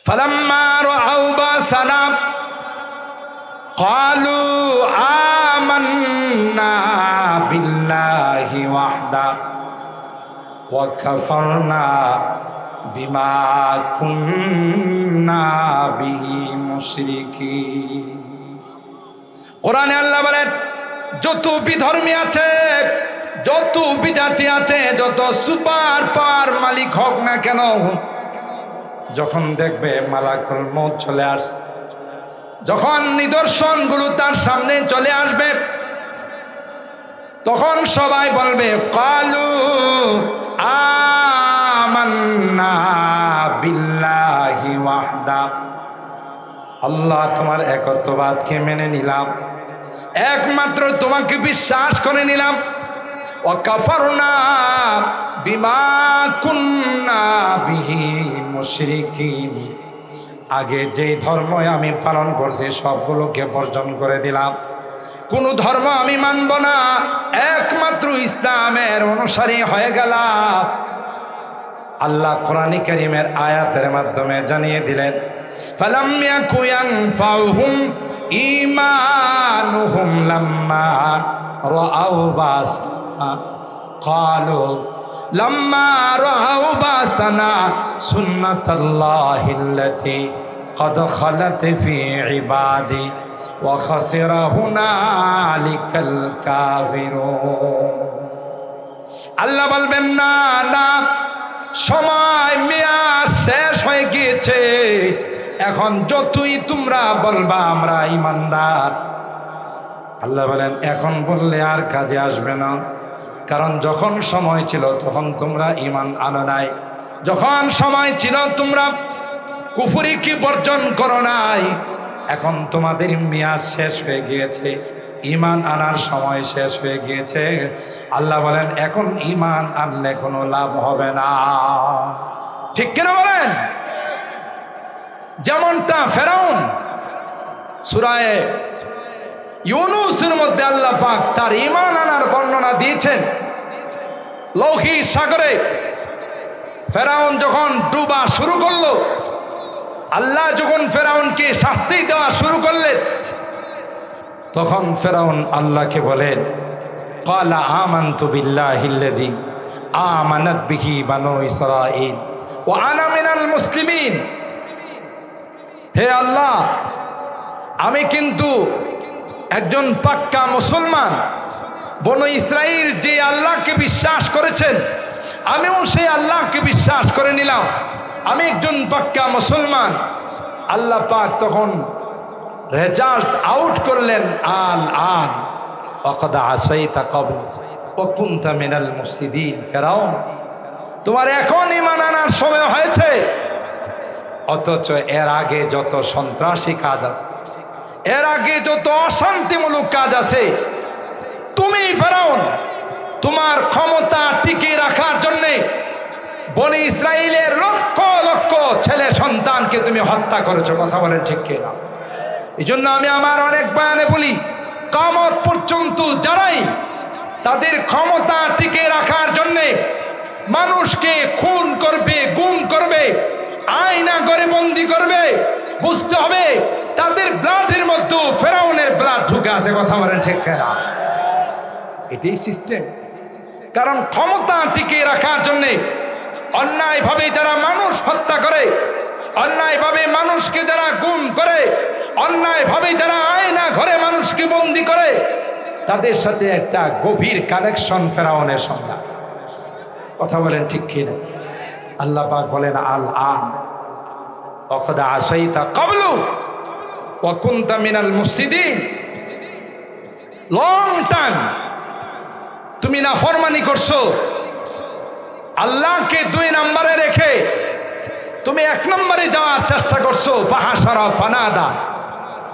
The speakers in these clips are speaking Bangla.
ফালাম্মা রাআউ বাসানা ক্বালু আমান্না বিল্লাহি ওয়াহদা ওয়া কাফারনা বিমা কুন্না বিহি মুশরিকিন। কোরআনে আল্লাহ বলেন, যত বিধর্মী আছে, যত বিজাতি আছে, যত সুপার পাওয়ার মালিক হোক না কেন, যখন দেখবে মালাকুল মউত চলে আসছে, যখন নিদর্শনগুলো তার সামনে চলে আসবে, তখন সবাই বলবে ক্বালু আমান্না বিল্লাহি ওয়াহদা, আল্লাহ তোমার একত্ববাদকে মেনে নিলাম, একমাত্র তোমাকে বিশ্বাস করে নিলাম। ওয়া কাফারনা বিমা কুন্না বিহি মুশরিকিন, আগে যেই ধর্ম আমি পালন করছি সবগুলোকে বর্জন করে দিলাম, কোন ধর্ম আমি মানব না, একমাত্র ইসলামের অনুসারী হয়ে গেলাম। আল্লাহ কোরআনে কারীমের আয়াতের মাধ্যমে জানিয়ে দিলেন, ফালাম ইয়াকু ইয়ানফাউহুম ঈমানুহুম লাম্মা রাআউ বাসানা ক্বালু লাম্মা রাআউ বাসানা সুন্নাতাল্লাহিল্লাতী قد خلت في عبادي وخسر هنالك الكافرون। আল্লাহ বলবেন, না না, সময় মেয়াদ শেষ হয়ে গিয়েছে, এখন যতই তোমরা বলবা আমরা ঈমানদার, আল্লাহ বলেন এখন বললে আর কাজে আসবে না, কারণ যখন সময় ছিল তখন তোমরা ঈমান আনো নাই, যখন সময় ছিল তোমরা কুফরি কি বর্জন করো নাই, এখন তোমাদের মেয়াদ শেষ হয়ে গিয়েছে, ঈমান আনার সময় শেষ হয়ে গিয়েছে। আল্লাহ বলেন এখন ঈমান আনলে কোনো লাভ হবে না। ঠিক কিনা বলেন? যেমনটা ফেরাউন সূরা ইউনূসের মধ্যে আল্লাহ পাক তার ঈমান আনার বর্ণনা দিয়েছেন। লৌহিক সাগরে ফেরাউন যখন ডুবা শুরু করলো, আল্লাহ যখন ফেরাউনকে শাস্তি দেওয়া শুরু করলেন, তখন ফেরাউন আল্লাহকে বলেন, ক্বালা আমানতু বিল্লাহিল্লাযী আমানাত বিহি বানু ইসরাঈল ওয়া আনা মিনাল মুসলিমিন। হে আল্লাহ, আমি কিন্তু একজন পাক্কা মুসলমান, বনু ইসরাঈল যে আল্লাহকে বিশ্বাস করেছেন আমিও সেই আল্লাহকে বিশ্বাস করে নিলাম, আমি একজন পাক্কা মুসলমান। আল্লাহ পাক তখন রেজাল্ট আউট করলেন, আল আন ওয়াকাদ আসাইতা ক্বাবল ওয়া কুনতা মিনাল মুফসিদিন। ফেরাউন, তোমার এখন ঈমান আনার সময় হয়েছে, অথচ এর আগে যত সন্ত্রাসী কাজ আছে, এর আগে যত অশান্তিমূলক কাজ আছে, তুমি ফেরাউন তোমার ক্ষমতা টিকিয়ে রাখার জন্যে বনি ইসরাইলের লক্ষ লক্ষ ছেলে সন্তানকে তুমি হত্যা করেছো। কথা বলেন ঠিক কিনা? এই জন্য আমি আমার অনেক বয়ানে বলি, কিয়ামত পর্যন্ত যারাই তাদের ক্ষমতা টিকিয়ে রাখার জন্যে মানুষকে খুন করবে, গুম করবে, আয়না করে বন্দি করবে, বুঝতে হবে তাদের ব্লাডের মধ্যে ফেরাউনের ব্লাড ঢুকে আছে। কথা বলেন ঠিক কিনা? এটাই সিস্টেম। কারণ ক্ষমতা টিকিয়ে রাখার জন্যে অন্যায়ভাবে যারা মানুষ হত্যা করে, অন্যায়ভাবে মানুষকে যারা গুম করে, অন্যায়ভাবে যারা আয়না ঘরে মানুষকে বন্দি করে, তাদের সাথে একটা গভীর কানেকশন ফেরাউনের সঙ্গে। কথা বলেন ঠিক কিনা? আল্লাহ পাক বলেন, আল আন ওয়াকাদ আসাইতা ক্বাবলু ওয়া কুনতা মিনাল মুফসিদিন। লং টাইম তুমি নাফরমানি করছো, আল্লাহকে 2 নম্বরে রেখে তুমি 1 নম্বরে যাওয়ার চেষ্টা করছো। ফাহাশারা ফানাদা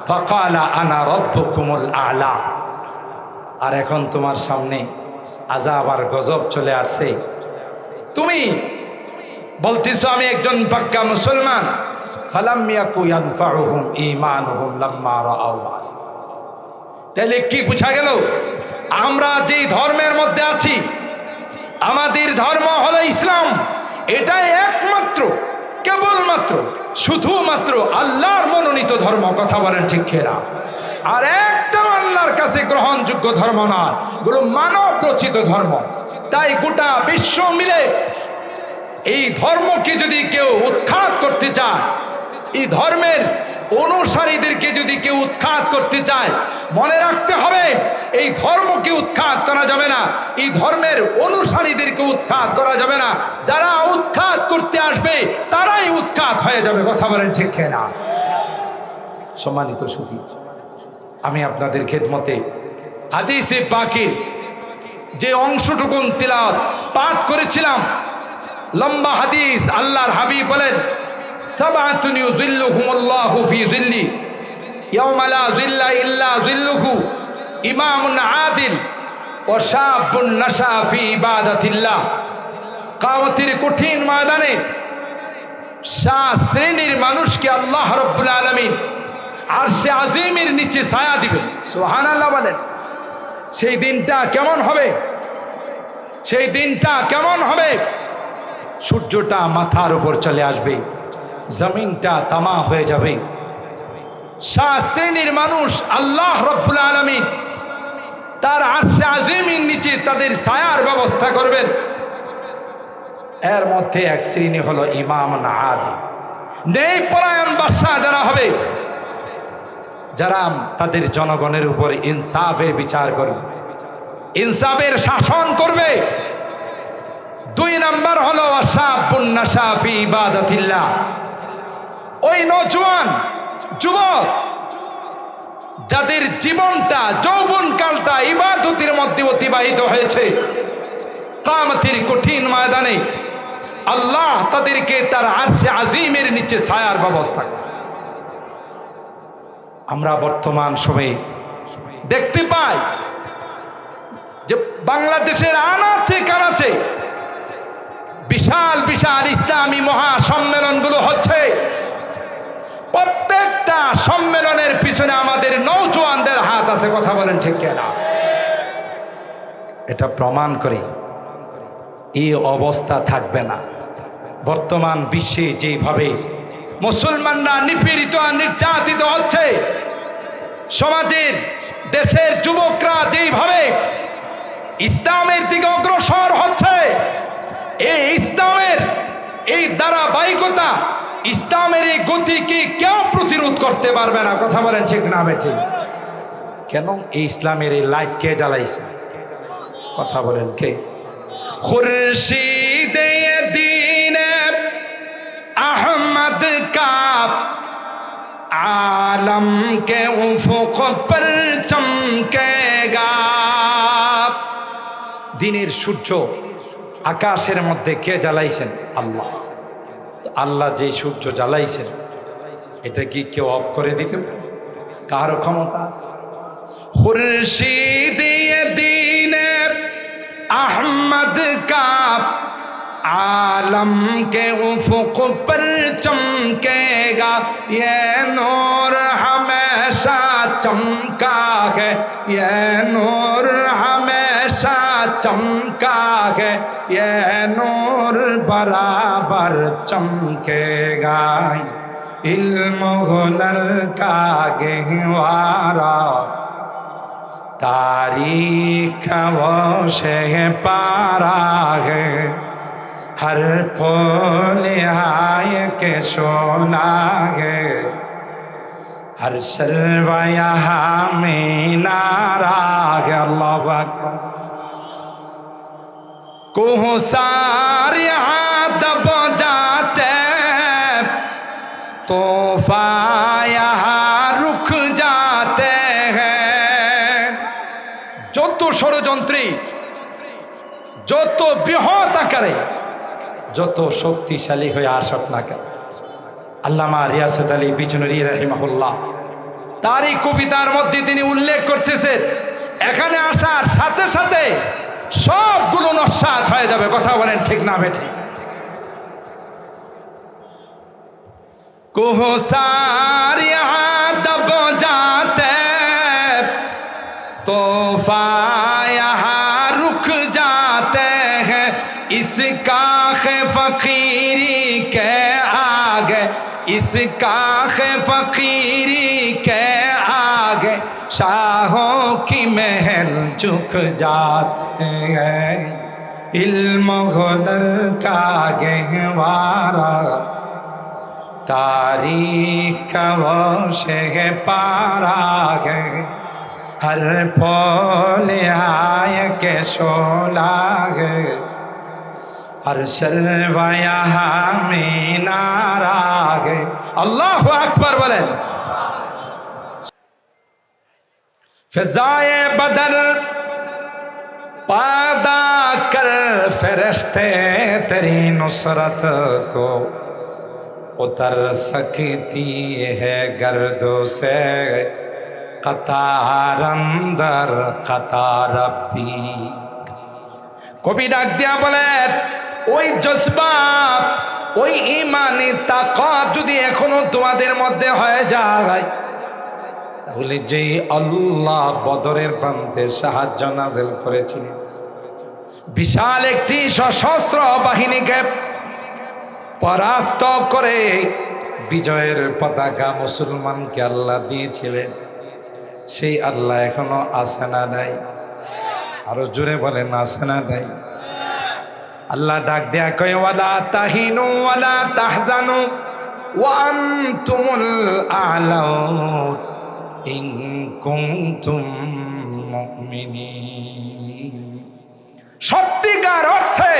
ফাকালা আনা রাব্বুকুমুল আ'লা। আর এখন তোমার সামনে আযাব আর গজব চলে আসছে, তুমি বলতেছো আমি একজন পাক্কা মুসলমান। ফালাম ইয়াকু ইয়ানফাউহুম ঈমানুহুম লাম্মা রাআউ বা'সানা। তাহলে কি বুঝা গেল? আমরা যে ধর্মের মধ্যে আছি, আমাদের ধর্ম হলো ইসলাম, এটাই একমাত্র কেবলমাত্র শুধুমাত্র আল্লাহর মনোনীত ধর্ম। কথা বলেন ঠিক কিনা? আর একটাও আল্লাহর কাছে গ্রহণযোগ্য ধর্ম না, গুলো মানব রচিত ধর্ম। তাই গোটা বিশ্ব মিলে এই ধর্মকে যদি কেউ উৎখাত করতে চায়, এই ধর্মের অনুসারীদেরকে যদি কেউ উৎখাত করতে চায়, মনে রাখতে হবে এই ধর্মকে উৎখাত করা যাবে না, এই ধর্মের অনুসারীদেরকে উৎখাত করা যাবে না। যারা উৎখাত করতে আসবে তারাই উৎখাত হয়ে যাবে। কথা বলেন ঠিক কিনা? সম্মানিত সুধী, আমি আপনাদের খেদমতে হাদিসে পাকের যে অংশটুকুন তিলাওয়াত পাঠ করেছিলাম, লম্বা হাদিস। আল্লাহর হাবিব বলেন, সাবআতুন ইউযিল্লুহুমুল্লাহু ফি যিল্লি ইয়াওমা লা যিল্লা ইল্লা যিল্লুহু, ইমামুন আদিল ওয়া শাবুন নাশা ফি ইবাদাতিল্লাহ। কিয়ামতের কঠিন ময়দানে 7 শ্রেণীর মানুষকে আল্লাহ রাব্বুল আলামিন আরশে আজিমের নিচে ছায়া দিবেন। সুবহানাল্লাহ বলেন। সেই দিনটা কেমন হবে? সেই দিনটা কেমন হবে? সূর্যটা মাথার উপর চলে আসবে, জমিনটা তামা হয়ে যাবে। 7 শ্রেণীর মানুষ আল্লাহ রাব্বুল আলামিন তার আরশে আজিমের নিচে তাদের ছায়ার ব্যবস্থা করবেন। এর মধ্যে এক শ্রেণী হলো ইমামুন আদিল, ন্যায়পরায়ণ বাদশা যারা হবে, যারা তাদের জনগণের উপর ইনসাফের বিচার করবে, ইনসাফের শাসন করবে। 2 নাম্বার হলো শাবুন নাশা ফি ইবাদাতিল্লাহ, ওই নওজোয়ান যুবক যাদের জীবনটা যৌবনকালটা ইবাদতের মধ্যে অতিবাহিত হয়েছে, কিয়ামতের কঠিন ময়দানে আল্লাহ তাদেরকে তার আরশে আজিমের নিচে ছায়ার ব্যবস্থা করে। আমরা বর্তমান সময়ে দেখতে পাই যে বাংলাদেশের আনাচে কানাচে বিশাল বিশাল ইসলামী মহাসম্মেলনগুলো হচ্ছে। প্রত্যেকটা সম্মেলনের পিছনে আমাদের নওজোয়ানদের হাত আছে। কথা বলেন ঠিক কিনা? এটা প্রমাণ করে এই অবস্থা থাকবে না। বর্তমান বিশ্বে যেভাবে মুসলমানরা নিপীড়িত আর নির্যাতিত হচ্ছে, সমাজের দেশের যুবকরা যেইভাবে ইসলামের দিকে অগ্রসর হচ্ছে, এই ইসলামের এই ধারাবাহিকতা, ইসলামের এই গতিকে কেউ প্রতিরোধ করতে পারবে না। কথা বলেন ঠিক না বেঠিক? কেন? এই ইসলামের এই লাইট কে জ্বালাইছে? কথা বলেন কে? খুরশিদে দ্বীন अहमद का आलम के उफुक पर चमकेगा। দিনের সূর্য আকাশের মধ্যে কে জ্বালাইছেন? আল্লাহ। আল্লাহ যে সূর্য জ্বালাইছেন, এটা কি কেউ অফ করে দিতে পারে? কারো ক্ষমতা আছে? খুরশিদ দ্বীন अहमद का आलम के उफुक पर चमकेगा, ये नूर हमेशा चमका है, ये नूर हमेशा चमका है, ये नूर बराबर चमकेगा। इल्म हुनर का गहवारा तारीख वो से पारा है, हर फूल आय के सोना है, हर शर्वा यहाँ में नारा है। अल्लाह अकबर। कोहसार यहाँ दब जाते, तूफा यहाँ रुक जाते हैं। যত ষড়যন্ত্রী, যত বৃহৎ আকারে, যত শক্তিশালী হয়ে আসক না কেন, আল্লামা রিয়াসত আলী বিজনরী রাহিমাহুল্লাহ তার এই কবিতার মধ্যে তিনি উল্লেখ করতেছেন, এখানে আসার সাথে সাথে সবগুলো নস্যাৎ হয়ে যাবে। কথা বলেন ঠিক না বেঠিক? কোহসার यहाँ दब जाते, तूफा यहाँ रुक जाते हैं, इसका फकीरी के इस काख फकीरी के आगे शाहों की महल झुक जाते हैं इल्म हुनर का गहवारा तारीख का वो शेख पारा है हर पल आय के शोला है हर शर्वा यहाँ में नारा है अल्लाहु अकबर बोलें फिजाए बदर पैदा कर फरिश्ते तेरी नुसरत को उतर सकती है गर्दों से कतार अंदर कतार भी कवि डाक दिया बोले ওই জজবা ওই ঈমানি তাকাত যদি এখনো তোমাদের মধ্যে হয়ে যায় তাহলে যেই আল্লাহ বদরের প্রান্তে সাহায্য নাযিল করেছিলেন বিশাল একটি সশস্ত্র বাহিনীকে পরাস্ত করে বিজয়ের পতাকা মুসলমানকে আল্লাহ দিয়েছিলেন সেই আল্লাহ এখনো আছে না নাই আরো জোরে বলেন আছে না নাই আল্লাহ ডাক দেয়া কয় ওয়ালা তাহিনু ওয়ালা তাহজানু ওয়া আনতুমুল আ'লাউন ইন কুনতুম মুমিনিন সত্যিকার অর্থে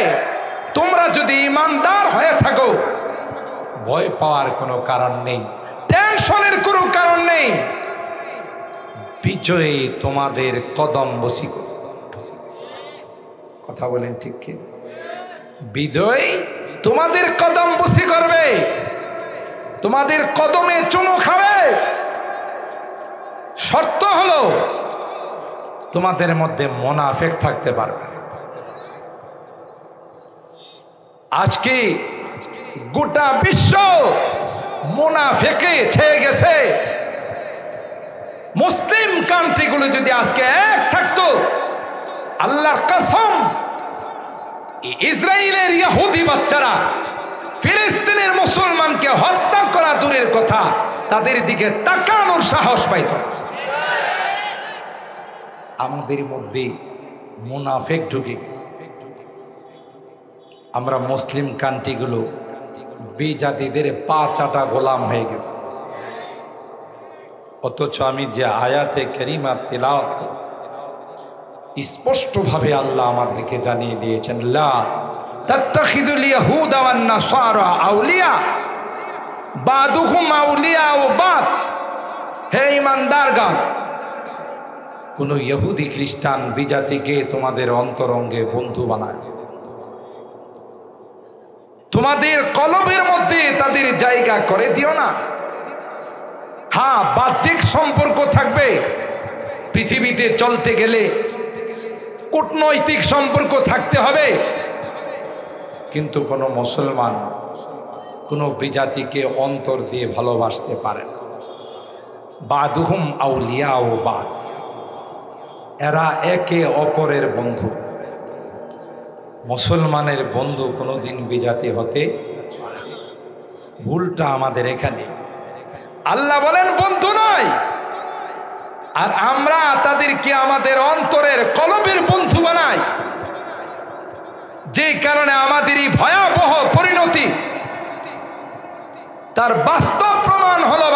তোমরা যদি ঈমানদার হয়ে থাকো ভয় পাওয়ার কোনো কারণ নেই টেনশনের কোনো কারণ নেই বিজয় তোমাদের কদম বসি কথা বলেন ঠিক কি বিজয় তোমাদের কদম বসি করবে তোমাদের কদমে চুমু খাবে শর্ত হলো তোমাদের মধ্যে মুনাফিক থাকতে পারবে আজকে গোটা বিশ্ব মুনাফিকে ছেয়ে গেছে মুসলিম কান্ট্রিগুলো যদি আজকে এক থাকতো আল্লাহর কসম ইসরায়েলের ইহুদি বাচ্চারা ফিলিস্তিনের মুসলমানকে হত্যা করা দূরের কথা তাদের দিকে তাকানোর সাহস পাইত আমাদের মধ্যে মুনাফিক ঢুকে গেছে আমরা মুসলিম কান্ট্রিগুলো বিজাতিদের পা চাটা গোলাম হয়ে গেছে অথচ আমি যে আয়াতে কারিমা তিলাওয়াত করি স্পষ্টভাবে আল্লাহ আমাদেরকে জানিয়ে দিয়েছেন লা তাত্তাখিযুল ইয়াহুদা ওয়ান নাসারা আউলিয়া বাদুহুম আউলিয়া ও বাদ হে ঈমানদারগণ কোন ইহুদি খ্রিস্টান বিজাতিকে তোমাদের অন্তরঙ্গে বন্ধু বানায় তোমাদের কলবের মধ্যে তাদের জায়গা করে দিও না হ্যাঁ বাহ্যিক সম্পর্ক থাকবে পৃথিবীতে চলতে গেলে কূটনৈতিক সম্পর্ক থাকতে হবে কিন্তু কোনো মুসলমান কোনো বিজাতিকে অন্তর দিয়ে ভালোবাসতে পারে না বাদুহুম আউলিয়া ও বাদ এরা একে অপরের বন্ধু মুসলমানের বন্ধু কোনোদিন বিজাতি হতে ভুলটা আমাদের এখানে আল্লাহ বলেন বন্ধু নয় আর আমরা তাদেরকে আমাদের অন্তরের কলবের বন্ধু বানাই যে কারণে আমাদের এই ভয়াবহ পরিণতি তার বাস্তব প্রমাণ হলো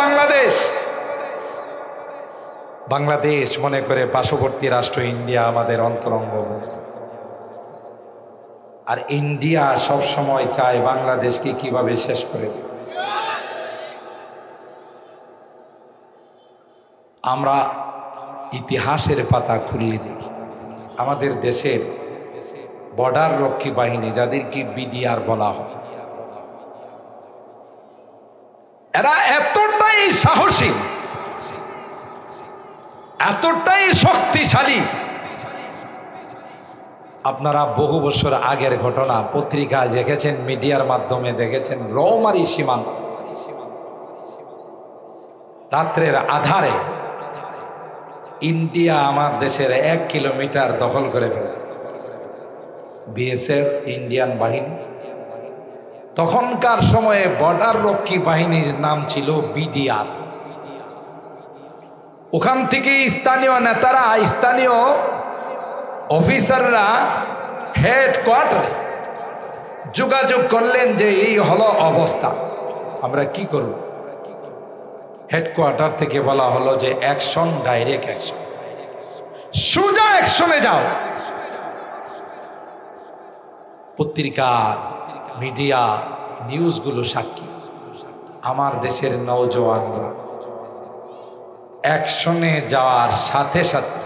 বাংলাদেশ মনে করে পার্শ্ববর্তী রাষ্ট্র ইন্ডিয়া আমাদের অন্তরঙ্গ বন্ধু আর ইন্ডিয়া সব সময় চায় বাংলাদেশকে কিভাবে শেষ করে দেবে আমরা ইতিহাসের পাতা খুললে দেখি আমাদের দেশের বর্ডার রক্ষী বাহিনী যাদেরকে বিডিআর বলা হয় এরা এতটাই সাহসী এতটাই শক্তিশালী আপনারা বহু বছর আগের ঘটনা পত্রিকায় দেখেছেন মিডিয়ার মাধ্যমে দেখেছেন রৌমারী সীমান্ত রাত্রের আধারে ইন্ডিয়া আমার দেশের 1 কিলোমিটার দখল করে ফেলছে বিএসএফ ইন্ডিয়ান বাহিনী তখনকার সময়ে বর্ডার রক্ষী বাহিনীর নাম ছিল বিডিআর। ওখান থেকে স্থানীয় নেতারা, স্থানীয় অফিসাররা হেডকোয়ার্টারে যোগাযোগ করলেন যে এই হলো অবস্থা, আমরা কি করব। হেডকোয়ার্টার থেকে বলা হলো যে অ্যাকশন, ডাইরেক্ট অ্যাকশন, সোজা অ্যাকশনে যাও। পত্রিকা, মিডিয়া, নিউজগুলো সাক্ষী, আমার দেশের নওজওয়ানরা অ্যাকশনে যাওয়ার সাথে সাথে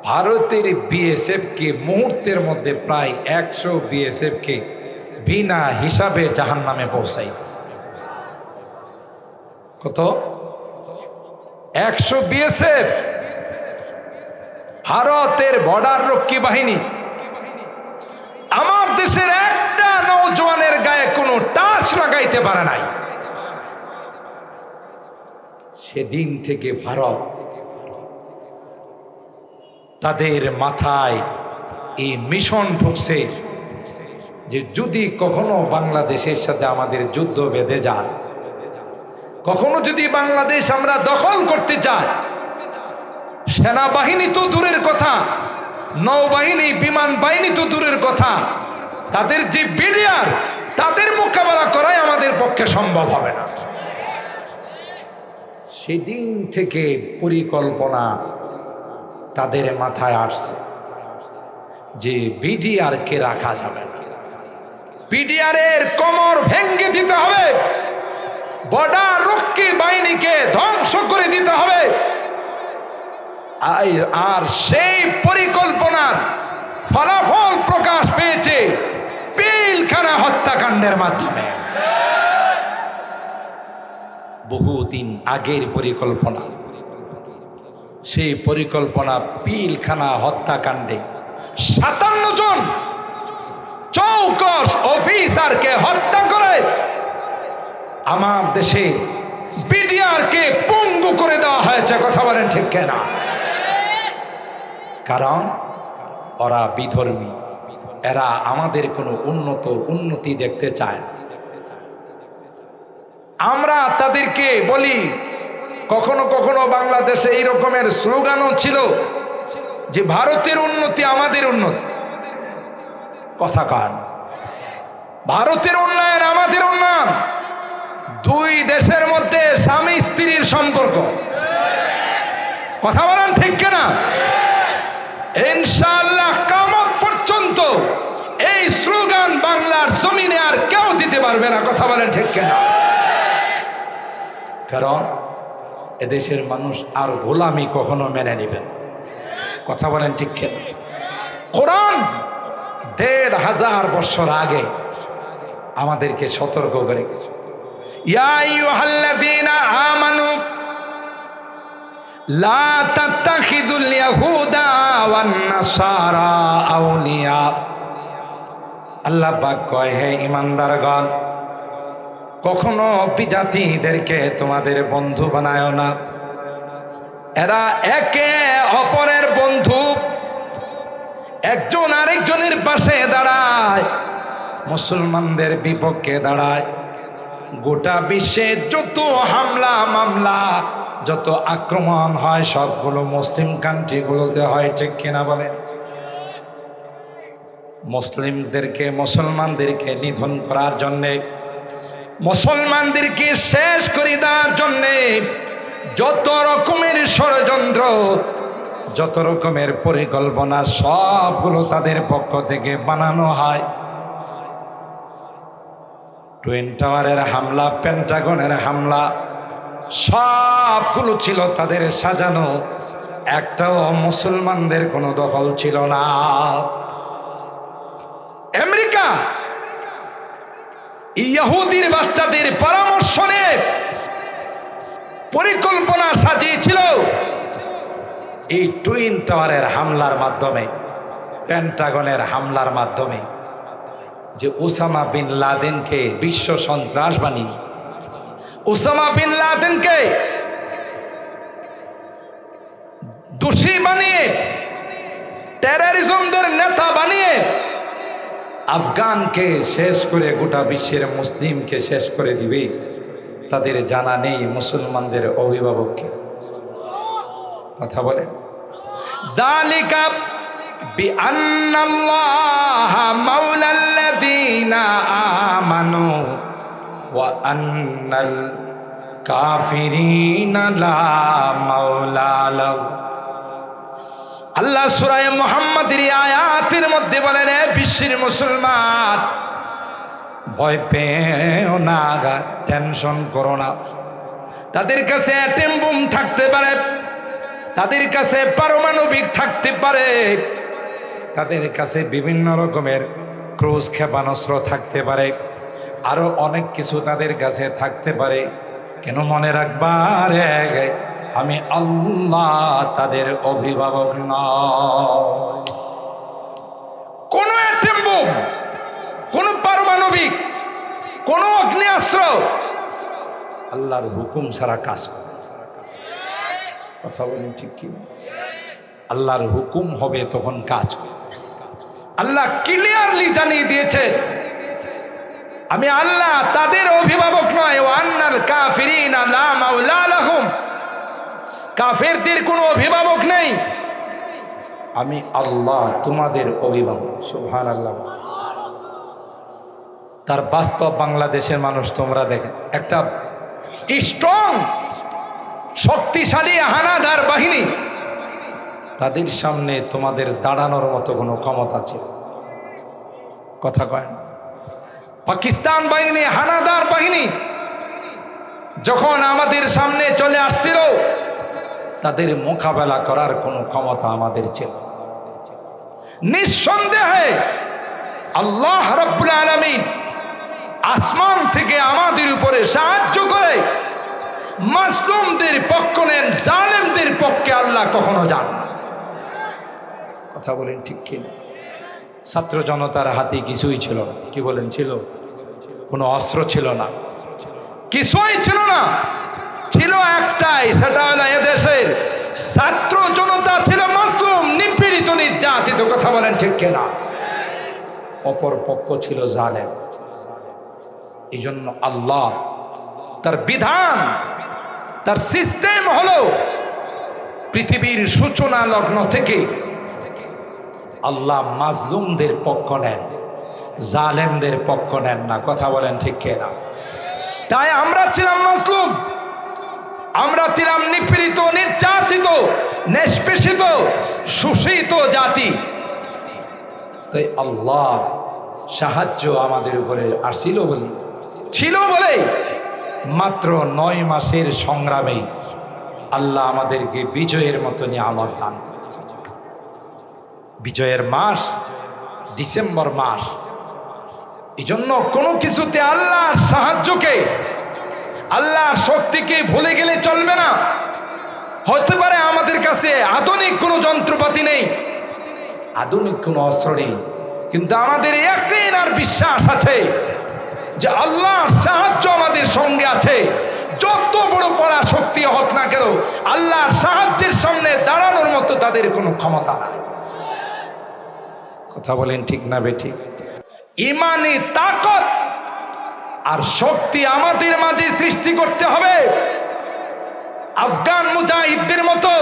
ভারতের বিএসএফকে মুহূর্তের মধ্যে প্রায় 100 বিএসএফকে বিনা হিসাবে জাহান্নামে পৌঁছাই দিয়েছে। কত? 100 বিএসএফ, ভারতের বর্ডার রক্ষী বাহিনী। আমার দেশের একটা নওজওয়ানের গায়ে কোনো টাচ লাগাইতে পারে নাই। সেদিন থেকে ভারত তাদের মাথায় এই মিশন ঢুকছে যে যদি কখনো বাংলাদেশের সাথে আমাদের যুদ্ধ বেঁধে যায়, কখনো যদি বাংলাদেশ আমরা দখল করতে চাই, সেনাবাহিনী তো দূরের কথা, নৌবাহিনী, বিমান বাহিনী তো দূরের কথা, তাদের যে বিডিআর, তাদের মোকাবেলা করাই আমাদের পক্ষে সম্ভব হবে না। সেদিন থেকে পরিকল্পনা তাদের মাথায় আসছে যে বিডিআর কে রাখা যাবে না, বিডিআর এর কোমর ভেঙে দিতে হবে, বর্ডার রক্ষী বাহিনীকে ধ্বংস করে দিতে হবে। আর সেই পরিকল্পনার ফলাফল প্রকাশ পেয়েছে পিলখানা হত্যাকাণ্ডের মাধ্যমে। বহুদিন আগের পরিকল্পনা, সেই পরিকল্পনা পিলখানা হত্যাকাণ্ডে 57 জন চৌকস অফিসারকে হত্যা করে আমার দেশে বিডিআর কে পঙ্গু করে দেওয়া হয়েছে। কথা বলেন ঠিক কিনা? কারণ ওরা বিধর্মী, এরা আমাদের কোনো উন্নতি দেখতে চায়। আমরা তাদেরকে বলি, কখনো কখনো বাংলাদেশে এই রকমের স্লোগানও ছিল যে ভারতের উন্নতি আমাদের উন্নতি। কথা কান, ভারতের উন্নয়ন আমাদের উন্নয়ন। দুই দেশের মধ্যে স্বামী স্ত্রীর সম্পর্ক। কথা বলেন ঠিক কিনা? ইনশাআল্লাহ কিয়ামত পর্যন্ত এই স্লোগান বাংলার জমিনে আর কেউ দিতে পারবে না। কথা বলেন ঠিক কিনা? কারণ এদেশের মানুষ আর গোলামি কখনো মেনে নেবে না। কথা বলেন ঠিক কিনা? কোরআন 1500 বছর আগে আমাদেরকে সতর্ক করে গেছে, ইয়া আইয়ুহাল্লাযীনা আমানু লা তাত্তাখিযুল ইয়াহুদা ওয়ান নাসারা আউলিয়া। আল্লাহ পাক কয়, হে ঈমানদারগণ, কখনো বিজাতিদেরকে তোমাদের বন্ধু বানায় না। এরা একে অপরের বন্ধু, একজন আরেকজনের পাশে দাঁড়ায়, মুসলমানদের বিপক্ষে দাঁড়ায়। গোটা বিশ্বে যত হামলা মামলা, যত আক্রমণ হয় সবগুলো মুসলিম কান্ট্রিগুলোতে হয়। ঠিক কিনা বলেন? মুসলিমদেরকে, মুসলমানদেরকে নিধন করার জন্যে, মুসলমানদেরকে শেষ করে দেওয়ার জন্যে যত রকমের ষড়যন্ত্র, যত রকমের পরিকল্পনা, সবগুলো তাদের পক্ষ থেকে বানানো হয়। টুইন টাওয়ারের হামলা, পেন্টাগনের হামলা, সবগুলো ছিল তাদের সাজানো। একটাও মুসলমানদের কোনো দখল ছিল না। আমেরিকা ইহুদির বাচ্চাদের পরামর্শ নিয়ে পরিকল্পনা সাজিয়েছিল এই টুইন টাওয়ারের হামলার মাধ্যমে, পেন্টাগনের হামলার মাধ্যমে, যে ওসামা বিন লাদেনকে বিশ্ব সন্ত্রাস বানিয়ে, ওসামা বিন লাদেনকে দোষী বানিয়ে, টেররিজমদের নেতা বানিয়ে আফগানকে শেষ করে গোটা বিশ্বের মুসলিমকে শেষ করে দিবে, তাদের জানা নেই মুসলমানদের অভিভাবককে। কথা বলেন, যালিকা বিআন্নাল্লাহা মাওলাল্লাযীনা আমানু ওয়া আন্নাল কাফিরিনা লা মাওলা লাহুম। আল্লাহ সূরা মুহাম্মাদের আয়াতের মধ্যে বলেন, হে বিশ্বের মুসলমান, ভয় পেও না, টেনশন করো না। তাদের কাছে অ্যাটম বোম থাকতে পারে, তাদের কাছে পারমাণবিক থাকতে পারে, তাদের কাছে বিভিন্ন রকমের ক্রুজ ক্ষেপণাস্ত্র থাকতে পারে, আরো অনেক কিছু তাদের কাছে থাকতে পারে। কেন মনে রাখবা রে, আমি আল্লাহ তাদের অভিভাবক নয়। কোন অ্যাটম বোম, কোন পারমাণবিক, কোন অগ্নেয়াস্ত্র আল্লাহর হুকুম ছাড়া কাজ করে। কথা বলেন ঠিক কি? আল্লাহর হুকুম হবে তখন কাজ করে। আল্লাহ ক্লিয়ারলি জানিয়ে দিয়েছে, আমি আল্লাহ তাদের অভিভাবক নয়। ওয়া আন্নাল কাফিরিনা লা মাওলা লাহুম, কাফেরদের কোনো অভিভাবক নেই, আমি আল্লাহ তোমাদের অভিভাবক। সুবহানাল্লাহ। তার বাস্তব বাংলাদেশের মানুষ তোমরা দেখেন, একটা স্ট্রং শক্তিশালী হানাদার বাহিনী, তাদের সামনে তোমাদের দাঁড়ানোর মতো কোনো ক্ষমতা ছিল? কথা কয় না। পাকিস্তান বাহিনী, হানাদার বাহিনী যখন আমাদের সামনে চলে আসছিল, তাদের মোকাবেলা করার কোনো ক্ষমতা আমাদের ছিল? নিঃসন্দেহে আল্লাহ রাব্বুল আলামিন আসমান থেকে আমাদের উপরে সাহায্য করে মাজলুমদের পক্ষ নেন, জালেমদের পক্ষে আল্লাহ কখনো যান। কথা বলেন ঠিক কিনা? ছাত্র জনতার হাতে কিছুই ছিল না। কি বলেন? ছিল? কোনো অস্ত্র ছিল না, কিছুই ছিল না। ছিল একটাই, সেটা হলো এদেশের ছাত্র জনতা ছিল মাজলুম, নিপীড়িত, নির্যাতিত। কথা বলেন ঠিক কিনা? অপর পক্ষ ছিল জালেম। এই জন্য আল্লাহ তার বিধান, তার সিস্টেম হলো পৃথিবীর সূচনা লগ্ন থেকে আল্লাহ মাজলুমদের পক্ষ নেন, জালেমদের পক্ষ নেন না। কথা বলেন ঠিক কিনা? তাই আমরা ছিলাম মাজলুম, আমরা ছিলাম নিপীড়িত, নির্যাতিত, নিষ্পেষিত, শোষিত জাতি। তাই আল্লাহ সাহায্য আমাদের উপরে আসছিল বলে, ছিল বলে মাত্র 9 মাসের সংগ্রামে আল্লাহ আমাদেরকে বিজয়ের মতো নিয়ামত দান করেছে। বিজয়ের মাস ডিসেম্বর মাস। এই জন্য কোনো কিছুতে আল্লাহর সাহায্যকে, আল্লাহর শক্তিকে ভুলে গেলে চলবে না। হতে পারে আমাদের কাছে আধুনিক কোনো যন্ত্রপাতি নেই, আধুনিক কোনো অস্ত্র নেই, কিন্তু আমাদের ইয়াকিন আর বিশ্বাস আছে যে আল্লাহর সাহায্য আমাদের সঙ্গে আছে। যত বড় পড়া শক্তি হোক না কেন, আল্লাহর সাহায্যের সামনে দাঁড়ানোর মতো তাদের কোনো ক্ষমতা নাই। কথা বলেন ঠিক না বেঠিক? ইমানি তাকত আর শক্তি আমাদের মাঝে সৃষ্টি করতে হবে। আফগান মুজাহিদদের মতো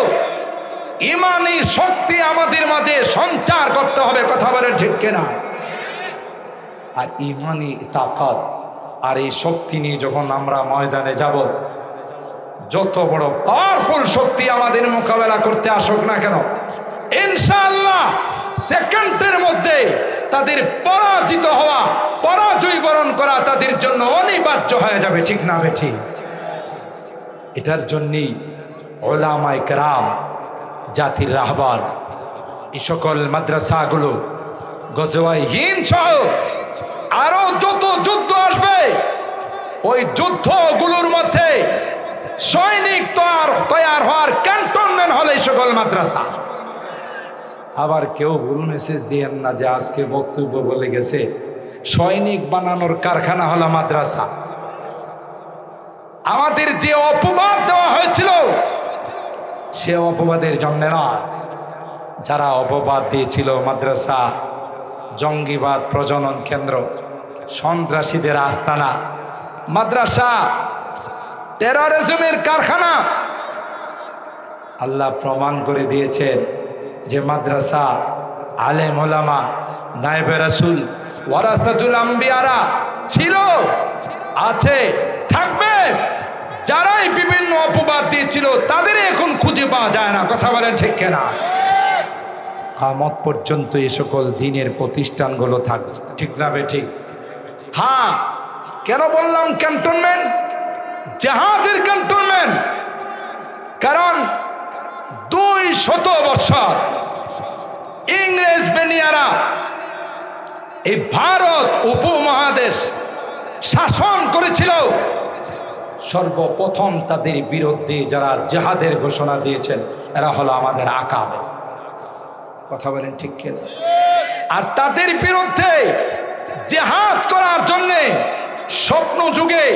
ইমানি শক্তি আমাদের মাঝে সঞ্চার করতে হবে। কথা বলেন ঠিক কিনা? আর ইমানি তাকত আর এই শক্তি নিয়ে যখন আমরা ময়দানে যাব, যত বড় পাওয়ারফুল শক্তি আমাদের মোকাবেলা করতে আসুক না কেন, ইনশাআল্লাহ সেকেন্ডের মধ্যে তাদের পরাজিত হওয়া, পরাজয় বরণ করা তাদের জন্য অনিবার্য হয়ে যাবে। ঠিক না বেঠিক? এটার জন্যই উলামায়ে কেরাম, জাতির রাহবার, এই সকল মাদ্রাসাগুলো, গজওয়ায়ে হিন্দ সহ আরো যত যুদ্ধ আসবে, ওই যুদ্ধগুলোর মধ্যে সৈনিক তৈয়ার হওয়ার ক্যান্টনমেন্ট হলে এই সকল মাদ্রাসা। আবার কেউ ভুল মেসেজ দিয়েন না যে আজকে বক্তব্য বলে গেছে সৈনিক বানানোর কারখানা হলো মাদ্রাসা। আমাদের যে অপবাদ দেওয়া হয়েছিল, সে অপবাদের জন্য না। যারা অপবাদ দিয়েছিল মাদ্রাসা জঙ্গিবাদ প্রজনন কেন্দ্র, সন্ত্রাসীদের আস্তানা, মাদ্রাসা, টেররিজমের কারখানা। আল্লাহ প্রমাণ করে দিয়েছেন যে মাদ্রাসা, আলেম ওলামা, নায়েবে রাসূল, ওয়ারাসাতুল আম্বিয়ারা ছিল, আছে, থাকবে। যারাই বিভিন্ন অপবাদ দিয়েছিল তাদের এখন খুঁজে পাওয়া যায় না। কথা বলেন ঠিক কিনা? কিয়ামত পর্যন্ত এই সকল দ্বীনের প্রতিষ্ঠানগুলো থাকবে, ঠিক না বেঠিক? হ্যাঁ, কেন বললাম ক্যান্টনমেন্ট? জিহাদের ক্যান্টনমেন্ট। কারণ 200 বছর ইংরেজ বেনিয়ারা এই ভারত উপমহাদেশ শাসন করেছিল। সর্বপ্রথম তাদের বিরুদ্ধে যারা জিহাদের ঘোষণা দিয়েছেন এরা হলো আমাদের আকাব। কথা বলেন ঠিক কিনা? আর তাদের বিরুদ্ধে জিহাদ করার জন্য স্বপ্ন যুগে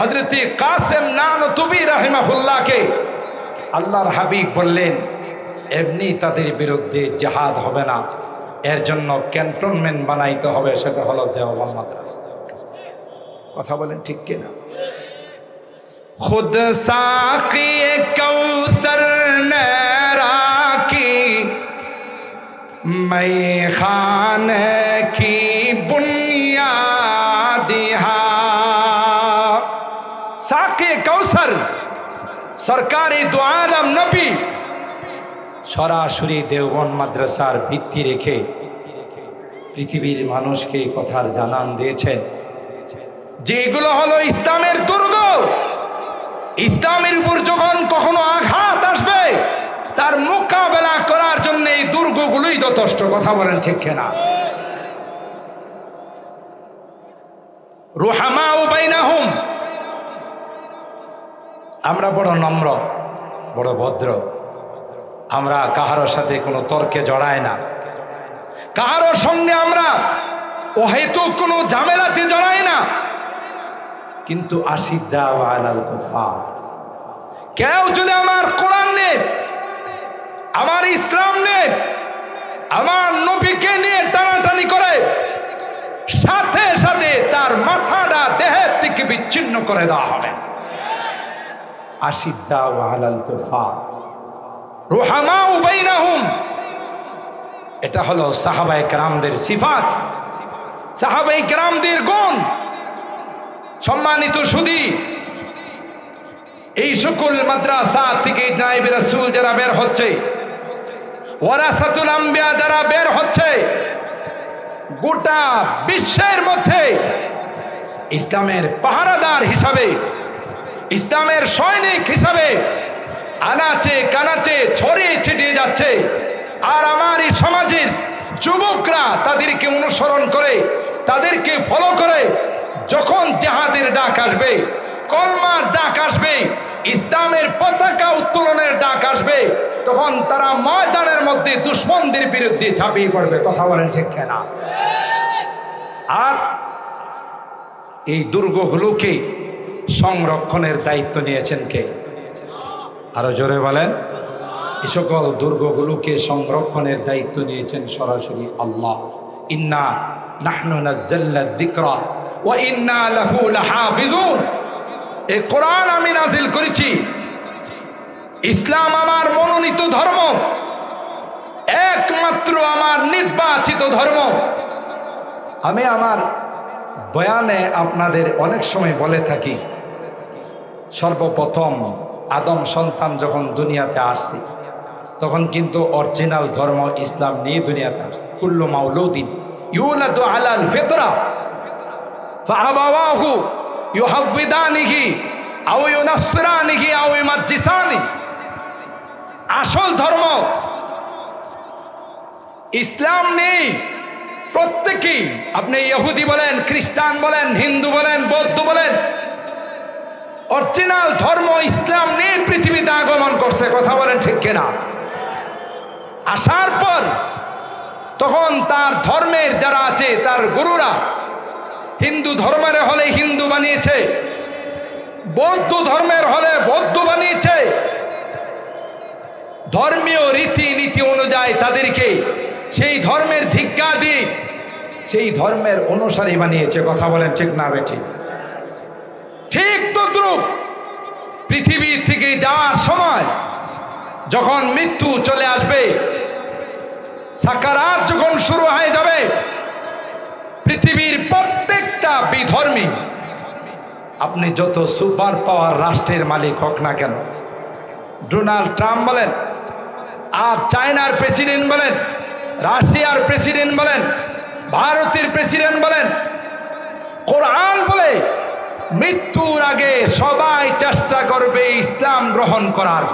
হযরত কাসেম নানতুবি রাহিমাহুল্লাহকে আল্লাহর হাবিব বললেন, এমনি তাদের বিরুদ্ধে জিহাদ হবে না, এর জন্য ক্যান্টনমেন্ট বানাইতে হবে, সেটা হলো দেওবন্দ মাদ্রাসা। কথা বলেন ঠিক কিনা? খুদ সাকি কৌসর নে রাখি मैं खाने की बुनियाद साके कौसर सरकारी दो आलम नबी সরাসরি দেওবন্দ মাদ্রাসার ভিত্তি রেখে পৃথিবীর মানুষকে এই কথার জানান দিয়েছেন যে এগুলো হলো ইসলামের দুর্গ। ইসলামের উপর যখন কখনো আঘাত আসবে তার মোকাবেলা করার জন্য এই দুর্গগুলোই যথেষ্ট। কথা বলেন ঠিক কিনা? রুহামাউ বাইনাহুম, আমরা বড় নম্র, বড় ভদ্র, আমরা কাহারোর সাথে কোনো তর্কে জড়াই না, কাহারোর সঙ্গে আমরা অহেতুক কোনো ঝামেলাতে জড়াই না। কিন্তু আশিদ্দাউ আলাল কুফার, কেউ যদি আমার কোরআন নিয়ে, আমার ইসলাম নিয়ে, আমার নবীকে নিয়ে টানাটানি করে, সাথে সাথে তার মাথাটা দেহের থেকে বিচ্ছিন্ন করে দেওয়া হবে। আশিদ্দাউ আলাল কুফার রুহামাউ বাইনাহুম, এটা হলো সাহাবায়ে কেরামদের সিফাত, সাহাবায়ে কেরামদের গুণ। সম্মানিত সুধী, এই সকল মাদ্রাসা থেকে নায়েবে রাসূল যারা বের হচ্ছে, ওয়ারাসাতুল আম্বিয়া যারা বের হচ্ছে, গোটা বিশ্বের মধ্যে ইসলামের পাহারাদার হিসাবে, ইসলামের সৈনিক হিসাবে আনাচে কানাচে ছড়িয়ে ছিটিয়ে যাচ্ছে। আর আমার এই সমাজের যুবকরা তাদেরকে অনুসরণ করে, তাদেরকে ফলো করে, যখন জিহাদের ডাক আসবে, কলমার ডাক আসবে, ইসলামের পতাকা উত্তোলনের ডাক আসবে, তখন তারা ময়দানের মধ্যে দুশমনদের বিরুদ্ধে ঝাঁপিয়ে পড়বে। কথা বলেন ঠিক কিনা? আর এই দুর্গগুলোকে সংরক্ষণের দায়িত্ব নিয়েছেন কে? আরো জোরে বলেন। এই সকল দুর্গগুলোকে সংরক্ষণের দায়িত্ব নিয়েছেন সরাসরি আল্লাহ। ইন্না নাহনু নাযালনা যিকরা ওয়া ইন্না লাহু লাহাফিজুন। এই কোরআন আমি নাজিল করেছি, ইসলাম আমার মনোনীত ধর্ম, একমাত্র আমার নির্বাচিত ধর্ম। আমি আমার বয়ানে আপনাদের অনেক সময় বলে থাকি, সর্বপ্রথম আদম সন্তান যখন দুনিয়াতে আসছে তখন কিন্তু অরিজিনাল ধর্ম ইসলাম নিয়ে দুনিয়াতে আসছে। কুল্লু মাউলুদিন ইউলাদু আলাল ফিতরা ফাআবাওয়াহু ইউহাফিদানিহি আও ইউনাসসিরানিহি আও ইউমাজ্জিসানি। আসল ধর্ম ইসলাম নেই। প্রত্যেকেই, আপনি ইহুদি বলেন, খ্রিস্টান বলেন, হিন্দু বলেন, বৌদ্ধ বলেন, অরিজিনাল ধর্ম ইসলাম নিয়ে পৃথিবীতে আগমন করছে। কথা বলেন ঠিক কিনা? আসার পর তখন তার ধর্মের যারা আছে, তার গুরুরা হিন্দু ধর্মের হলে হিন্দু বানিয়েছে, বৌদ্ধ ধর্মের হলে বৌদ্ধ বানিয়েছে। ধর্মীয় রীতি নীতি অনুযায়ী তাদেরকে সেই ধর্মের ধিক্কার দিয়ে সেই ধর্মের অনুসারী বানিয়েছে। কথা বলেন ঠিক না বেঠিক? ঠিক তদ্রূপ পৃথিবী থেকে যাওয়ার সময় যখন মৃত্যু চলে আসবে, সাকারাত যখন শুরু হয়ে যাবে, পৃথিবীর প্রত্যেকটা বিধর্মী, আপনি যত সুপার পাওয়ার রাষ্ট্রের মালিক হোক না কেন, ডোনাল্ড ট্রাম্প বলেন, আর চায়নার প্রেসিডেন্ট বলেন, রাশিয়ার প্রেসিডেন্ট বলেন, ভারতের প্রেসিডেন্ট বলেন, কোরআন বলে মৃত্যুর আগে সবাই চেষ্টা করবে ইসলাম গ্রহণ করার।